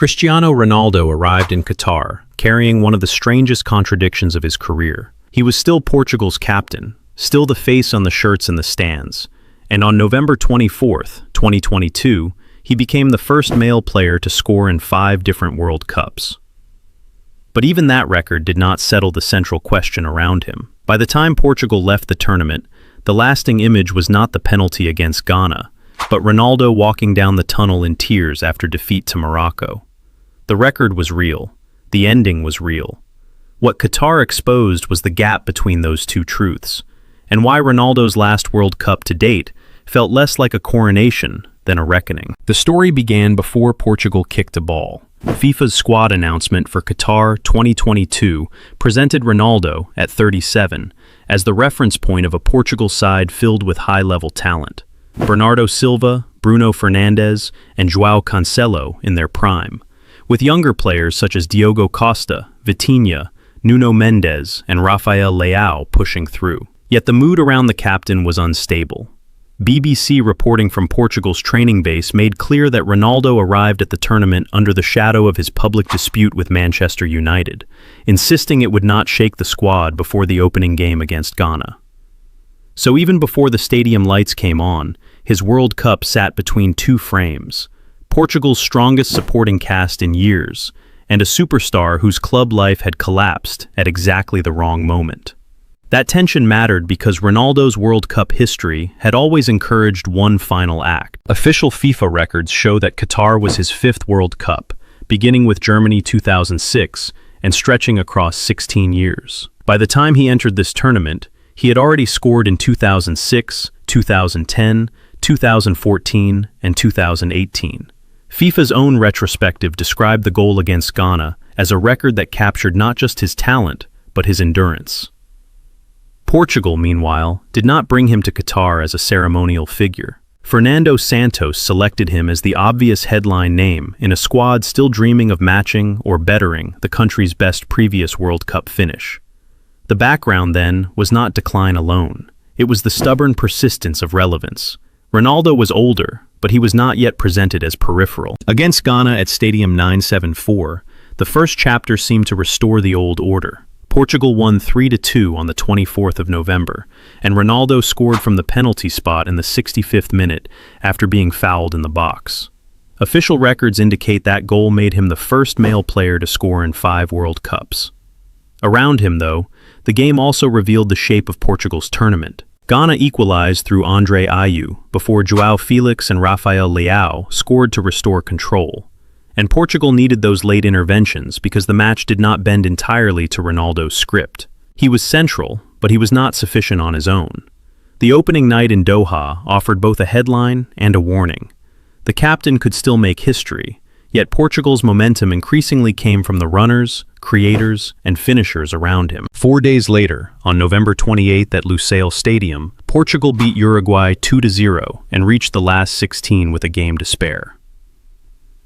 Cristiano Ronaldo arrived in Qatar, carrying one of the strangest contradictions of his career. He was still Portugal's captain, still the face on the shirts in the stands, and on November 24, 2022, he became the first male player to score in 5 different World Cups. But even that record did not settle the central question around him. By the time Portugal left the tournament, the lasting image was not the penalty against Ghana, but Ronaldo walking down the tunnel in tears after defeat to Morocco. The record was real. The ending was real. What Qatar exposed was the gap between those two truths, and why Ronaldo's last World Cup to date felt less like a coronation than a reckoning. The story began before Portugal kicked a ball. FIFA's squad announcement for Qatar 2022 presented Ronaldo, at 37, as the reference point of a Portugal side filled with high-level talent. Bernardo Silva, Bruno Fernandes, and João Cancelo in their prime, with younger players such as Diogo Costa, Vitinha, Nuno Mendes, and Rafael Leao pushing through. Yet the mood around the captain was unstable. BBC reporting from Portugal's training base made clear that Ronaldo arrived at the tournament under the shadow of his public dispute with Manchester United, insisting it would not shake the squad before the opening game against Ghana. So even before the stadium lights came on, his World Cup sat between two frames: Portugal's strongest supporting cast in years, and a superstar whose club life had collapsed at exactly the wrong moment. That tension mattered because Ronaldo's World Cup history had always encouraged one final act. Official FIFA records show that Qatar was his 5th World Cup, beginning with Germany 2006 and stretching across 16 years. By the time he entered this tournament, he had already scored in 2006, 2010, 2014, and 2018. FIFA's own retrospective described the goal against Ghana as a record that captured not just his talent, but his endurance. Portugal, meanwhile, did not bring him to Qatar as a ceremonial figure. Fernando Santos selected him as the obvious headline name in a squad still dreaming of matching or bettering the country's best previous World Cup finish. The background, then, was not decline alone. It was the stubborn persistence of relevance. Ronaldo was older, but he was not yet presented as peripheral. Against Ghana at Stadium 974, the first chapter seemed to restore the old order. Portugal won 3-2 on the 24th of November, and Ronaldo scored from the penalty spot in the 65th minute after being fouled in the box. Official records indicate that goal made him the first male player to score in 5 World Cups. Around him, though, the game also revealed the shape of Portugal's tournament. Ghana equalized through Andre Ayew before João Felix and Rafael Leao scored to restore control. And Portugal needed those late interventions because the match did not bend entirely to Ronaldo's script. He was central, but he was not sufficient on his own. The opening night in Doha offered both a headline and a warning. The captain could still make history, yet Portugal's momentum increasingly came from the runners, creators, and finishers around him. 4 days later, on November 28th at Lusail Stadium, Portugal beat Uruguay 2-0 and reached the last 16 with a game to spare.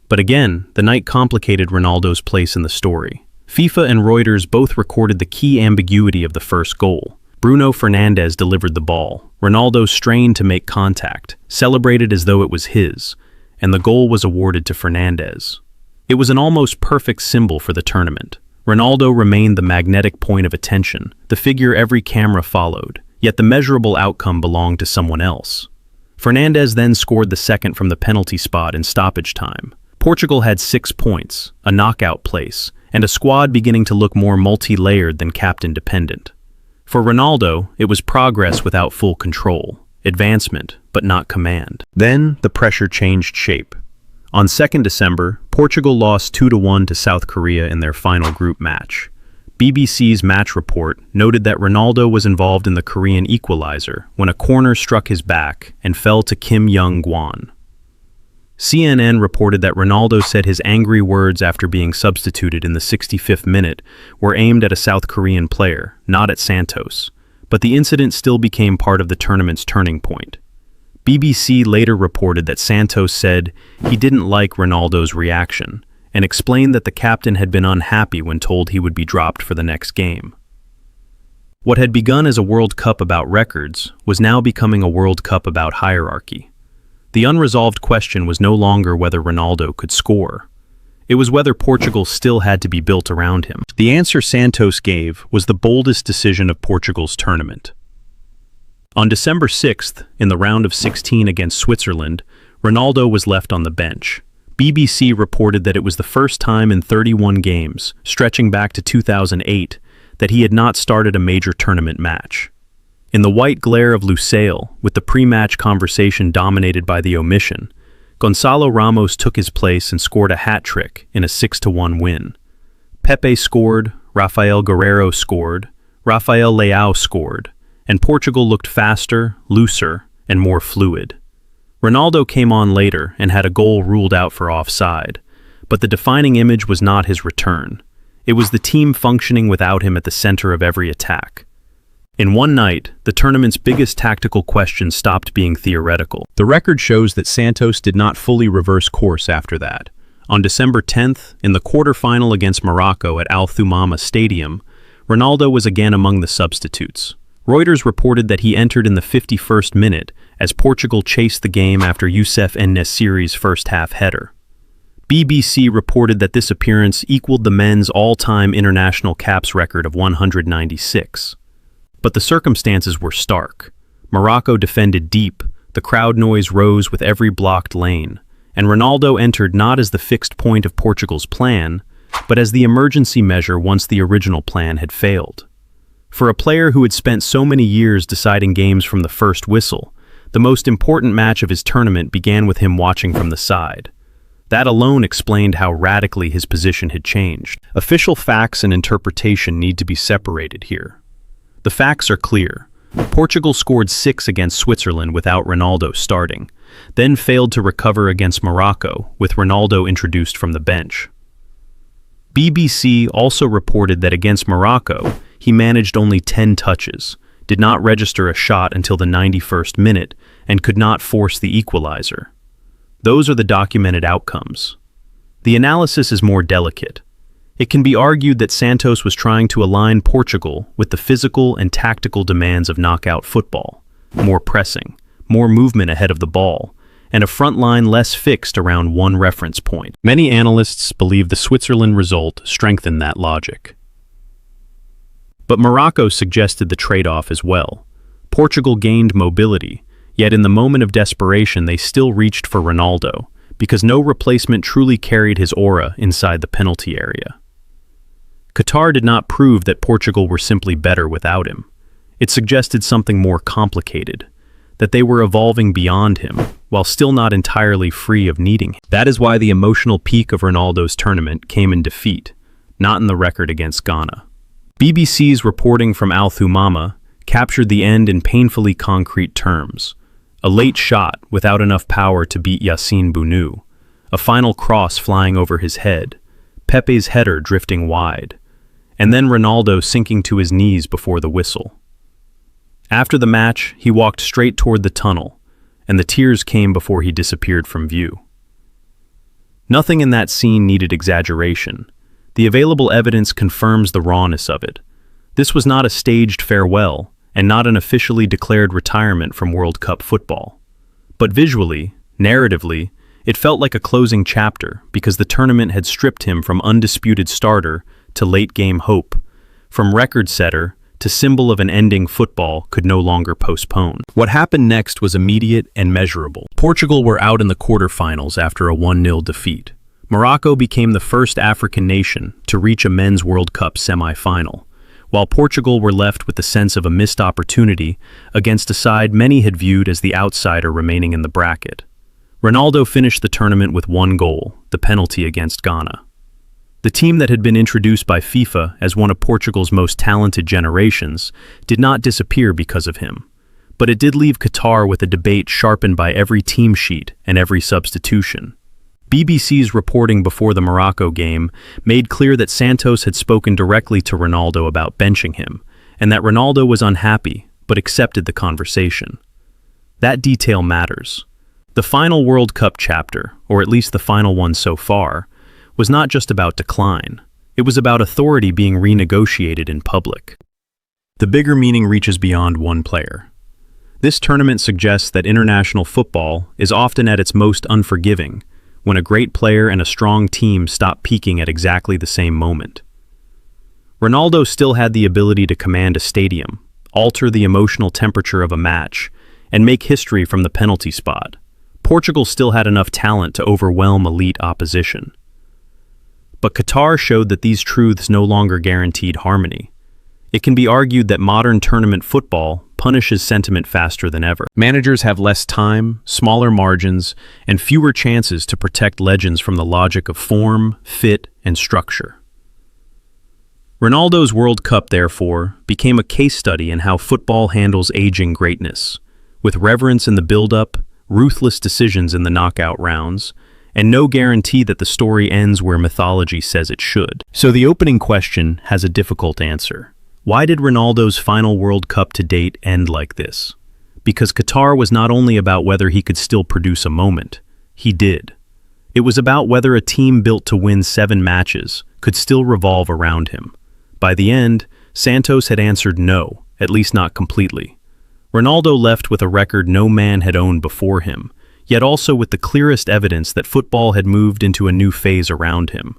But again, the night complicated Ronaldo's place in the story. FIFA and Reuters both recorded the key ambiguity of the first goal. Bruno Fernandes delivered the ball. Ronaldo strained to make contact, celebrated as though it was his, and the goal was awarded to Fernandes. It was an almost perfect symbol for the tournament. Ronaldo remained the magnetic point of attention, the figure every camera followed, yet the measurable outcome belonged to someone else. Fernandes then scored the second from the penalty spot in stoppage time. Portugal had 6 points, a knockout place, and a squad beginning to look more multi-layered than captain-dependent. For Ronaldo, it was progress without full control, advancement, but not command. Then, the pressure changed shape. On 2nd December, Portugal lost 2-1 to South Korea in their final group match. BBC's match report noted that Ronaldo was involved in the Korean equalizer when a corner struck his back and fell to Kim Young-gwan. CNN reported that Ronaldo said his angry words after being substituted in the 65th minute were aimed at a South Korean player, not at Santos, but the incident still became part of the tournament's turning point. BBC later reported that Santos said he didn't like Ronaldo's reaction and explained that the captain had been unhappy when told he would be dropped for the next game. What had begun as a World Cup about records was now becoming a World Cup about hierarchy. The unresolved question was no longer whether Ronaldo could score. It was whether Portugal still had to be built around him. The answer Santos gave was the boldest decision of Portugal's tournament. On December 6th, in the round of 16 against Switzerland, Ronaldo was left on the bench. BBC reported that it was the first time in 31 games, stretching back to 2008, that he had not started a major tournament match. In the white glare of Lusail, with the pre-match conversation dominated by the omission, Gonçalo Ramos took his place and scored a hat-trick in a 6-1 win. Pepe scored, Rafael Guerreiro scored, Rafael Leao scored, and Portugal looked faster, looser, and more fluid. Ronaldo came on later and had a goal ruled out for offside, but the defining image was not his return. It was the team functioning without him at the center of every attack. In one night, the tournament's biggest tactical question stopped being theoretical. The record shows that Santos did not fully reverse course after that. On December 10th, in the quarter-final against Morocco at Al Thumama Stadium, Ronaldo was again among the substitutes. Reuters reported that he entered in the 51st minute as Portugal chased the game after Youssef En-Nesyri's first-half header. BBC reported that this appearance equaled the men's all-time international caps record of 196. But the circumstances were stark. Morocco defended deep, the crowd noise rose with every blocked lane, and Ronaldo entered not as the fixed point of Portugal's plan, but as the emergency measure once the original plan had failed. For a player who had spent so many years deciding games from the first whistle, the most important match of his tournament began with him watching from the side. That alone explained how radically his position had changed. Official facts and interpretation need to be separated here. The facts are clear. Portugal scored 6 against Switzerland without Ronaldo starting, then failed to recover against Morocco, with Ronaldo introduced from the bench. BBC also reported that against Morocco, he managed only 10 touches, did not register a shot until the 91st minute, and could not force the equalizer. Those are the documented outcomes. The analysis is more delicate. It can be argued that Santos was trying to align Portugal with the physical and tactical demands of knockout football, more pressing, more movement ahead of the ball, and a front line less fixed around one reference point. Many analysts believe the Switzerland result strengthened that logic. But Morocco suggested the trade-off as well. Portugal gained mobility, yet in the moment of desperation they still reached for Ronaldo, because no replacement truly carried his aura inside the penalty area. Qatar did not prove that Portugal were simply better without him. It suggested something more complicated, that they were evolving beyond him, while still not entirely free of needing him. That is why the emotional peak of Ronaldo's tournament came in defeat, not in the record against Ghana. BBC's reporting from Al Thumama captured the end in painfully concrete terms. A late shot without enough power to beat Yassine Bounou, a final cross flying over his head, Pepe's header drifting wide, and then Ronaldo sinking to his knees before the whistle. After the match, he walked straight toward the tunnel, and the tears came before he disappeared from view. Nothing in that scene needed exaggeration. The available evidence confirms the rawness of it. This was not a staged farewell, and not an officially declared retirement from World Cup football. But visually, narratively, it felt like a closing chapter because the tournament had stripped him from undisputed starter to late-game hope, from record setter to symbol of an ending football could no longer postpone. What happened next was immediate and measurable. Portugal were out in the quarterfinals after a 1-0 defeat. Morocco became the first African nation to reach a men's World Cup semi-final, while Portugal were left with the sense of a missed opportunity against a side many had viewed as the outsider remaining in the bracket. Ronaldo finished the tournament with 1 goal, the penalty against Ghana. The team that had been introduced by FIFA as one of Portugal's most talented generations did not disappear because of him, but it did leave Qatar with a debate sharpened by every team sheet and every substitution. BBC's reporting before the Morocco game made clear that Santos had spoken directly to Ronaldo about benching him, and that Ronaldo was unhappy but accepted the conversation. That detail matters. The final World Cup chapter, or at least the final one so far, was not just about decline. It was about authority being renegotiated in public. The bigger meaning reaches beyond one player. This tournament suggests that international football is often at its most unforgiving when a great player and a strong team stop peaking at exactly the same moment. Ronaldo still had the ability to command a stadium, alter the emotional temperature of a match, and make history from the penalty spot. Portugal still had enough talent to overwhelm elite opposition. But Qatar showed that these truths no longer guaranteed harmony. It can be argued that modern tournament football punishes sentiment faster than ever. Managers have less time, smaller margins, and fewer chances to protect legends from the logic of form, fit, and structure. Ronaldo's World Cup, therefore, became a case study in how football handles aging greatness, with reverence in the build-up, ruthless decisions in the knockout rounds, and no guarantee that the story ends where mythology says it should. So the opening question has a difficult answer. Why did Ronaldo's final World Cup to date end like this? Because Qatar was not only about whether he could still produce a moment, he did. It was about whether a team built to win 7 matches could still revolve around him. By the end, Santos had answered no, at least not completely. Ronaldo left with a record no man had owned before him, yet also with the clearest evidence that football had moved into a new phase around him.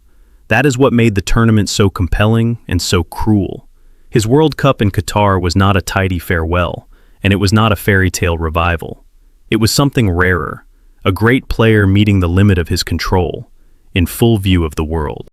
That is what made the tournament so compelling and so cruel. His World Cup in Qatar was not a tidy farewell, and it was not a fairy tale revival. It was something rarer, a great player meeting the limit of his control, in full view of the world.